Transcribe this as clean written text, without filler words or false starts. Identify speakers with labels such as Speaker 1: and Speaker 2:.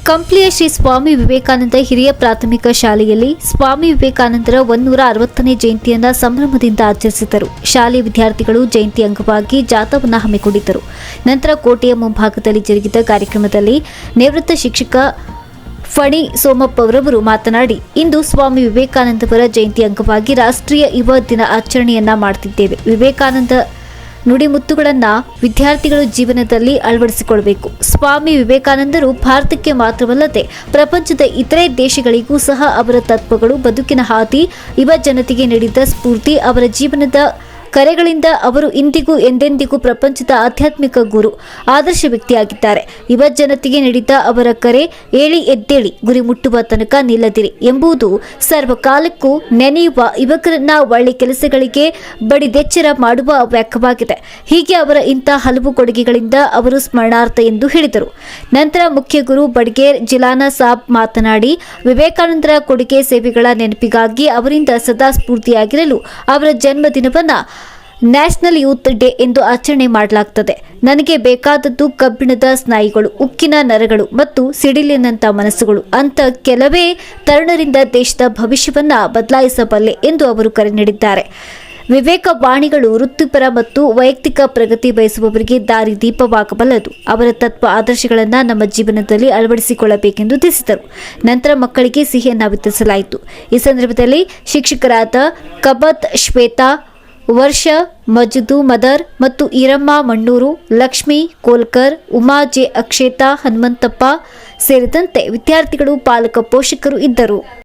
Speaker 1: ಕಂಪ್ಲಿಯ ಶ್ರೀ ಸ್ವಾಮಿ ವಿವೇಕಾನಂದ ಹಿರಿಯ ಪ್ರಾಥಮಿಕ ಶಾಲೆಯಲ್ಲಿ ಸ್ವಾಮಿ ವಿವೇಕಾನಂದರ 160ನೇ ಜಯಂತಿಯನ್ನು ಸಂಭ್ರಮದಿಂದ ಆಚರಿಸಿದರು. ಶಾಲೆಯ ವಿದ್ಯಾರ್ಥಿಗಳು ಜಯಂತಿ ಅಂಗವಾಗಿ ಜಾಥಾವನ್ನು ಹಮ್ಮಿಕೊಂಡಿದ್ದರು. ನಂತರ ಕೋಟೆಯ ಮುಂಭಾಗದಲ್ಲಿ ಜರುಗಿದ ಕಾರ್ಯಕ್ರಮದಲ್ಲಿ ನಿವೃತ್ತ ಶಿಕ್ಷಕ ಫಣಿ ಸೋಮಪ್ಪ ಅವರವರು ಮಾತನಾಡಿ, ಇಂದು ಸ್ವಾಮಿ ವಿವೇಕಾನಂದವರ ಜಯಂತಿ ಅಂಗವಾಗಿ ರಾಷ್ಟ್ರೀಯ ಯುವ ದಿನ ಆಚರಣೆಯನ್ನ ಮಾಡುತ್ತಿದ್ದೇವೆ. ವಿವೇಕಾನಂದ ನುಡಿಮುತ್ತುಗಳನ್ನು ವಿದ್ಯಾರ್ಥಿಗಳು ಜೀವನದಲ್ಲಿ ಅಳವಡಿಸಿಕೊಳ್ಳಬೇಕು. ಸ್ವಾಮಿ ವಿವೇಕಾನಂದರು ಭಾರತಕ್ಕೆ ಮಾತ್ರವಲ್ಲದೆ ಪ್ರಪಂಚದ ಇತರೆ ದೇಶಗಳಿಗೂ ಸಹ ಅವರ ತತ್ವಗಳು, ಬದುಕಿನ ಹಾದಿ, ಯುವ ಜನತೆಗೆ ನೀಡಿದ ಸ್ಫೂರ್ತಿ, ಅವರ ಜೀವನದ ಕರೆಗಳಿಂದ ಅವರು ಇಂದಿಗೂ ಎಂದೆಂದಿಗೂ ಪ್ರಪಂಚದ ಆಧ್ಯಾತ್ಮಿಕ ಗುರು, ಆದರ್ಶ ವ್ಯಕ್ತಿಯಾಗಿದ್ದಾರೆ. ಯುವ ಜನತೆಗೆ ನೀಡಿದ ಅವರ ಕರೆ, ಏಳಿ ಎದ್ದೇಳಿ, ಗುರಿ ಮುಟ್ಟುವ ತನಕ ನಿಲ್ಲದಿರಿ ಎಂಬುದು ಸರ್ವಕಾಲಕ್ಕೂ ನೆನೆಯುವ, ಯುವಕರನ್ನ ಒಳ್ಳೆ ಕೆಲಸಗಳಿಗೆ ಬಡಿದೆಚ್ಚರ ಮಾಡುವ ವ್ಯಾಖ್ಯವಾಗಿದೆ. ಹೀಗೆ ಅವರ ಇಂಥ ಹಲವು ಕೊಡುಗೆಗಳಿಂದ ಅವರು ಸ್ಮರಣಾರ್ಥ ಎಂದು ಹೇಳಿದರು. ನಂತರ ಮುಖ್ಯ ಗುರು ಬಡ್ಗೇರ್ ಜಿಲಾನಾ ಸಾಬ್ ಮಾತನಾಡಿ, ವಿವೇಕಾನಂದರ ಕೊಡುಗೆ ಸೇವೆಗಳ ನೆನಪಿಗಾಗಿ ಅವರಿಂದ ಸದಾ ಸ್ಫೂರ್ತಿಯಾಗಿರಲು ಅವರ ಜನ್ಮದಿನವನ್ನ ನ್ಯಾಷನಲ್ ಯೂತ್ ಡೇ ಎಂದು ಆಚರಣೆ ಮಾಡಲಾಗುತ್ತದೆ. ನನಗೆ ಬೇಕಾದದ್ದು ಕಬ್ಬಿಣದ ಸ್ನಾಯುಗಳು, ಉಕ್ಕಿನ ನರಗಳು ಮತ್ತು ಸಿಡಿಲಿನಂಥ ಮನಸ್ಸುಗಳು. ಅಂತ ಕೆಲವೇ ತರುಣರಿಂದ ದೇಶದ ಭವಿಷ್ಯವನ್ನ ಬದಲಾಯಿಸಬಲ್ಲೆ ಎಂದು ಅವರು ಕರೆ ನೀಡಿದ್ದಾರೆ. ವಿವೇಕ ವಾಣಿಗಳು ವೃತ್ತಿಪರ ಮತ್ತು ವೈಯಕ್ತಿಕ ಪ್ರಗತಿ ಬಯಸುವವರಿಗೆ ದಾರಿ ದೀಪವಾಗಬಲ್ಲದು. ಅವರ ತತ್ವ ಆದರ್ಶಗಳನ್ನು ನಮ್ಮ ಜೀವನದಲ್ಲಿ ಅಳವಡಿಸಿಕೊಳ್ಳಬೇಕೆಂದು ತಿಳಿಸಿದರು. ನಂತರ ಮಕ್ಕಳಿಗೆ ಸಿಹಿಯನ್ನು ವಿತರಿಸಲಾಯಿತು. ಈ ಸಂದರ್ಭದಲ್ಲಿ ಶಿಕ್ಷಕರಾದ ಕಬತ್ ಶ್ವೇತಾ, ವರ್ಷ, ಮಜುದು ಮದರ್ ಮತ್ತು ಈರಮ್ಮ ಮಣ್ಣೂರು, ಲಕ್ಷ್ಮಿ ಕೋಲ್ಕರ್, ಉಮಾ ಜೆ ಅಕ್ಷೇತಾ, ಹನುಮಂತಪ್ಪ ಸೇರಿದಂತೆ ವಿದ್ಯಾರ್ಥಿಗಳು, ಪಾಲಕ, ಪೋಷಕರು ಇದ್ದರು.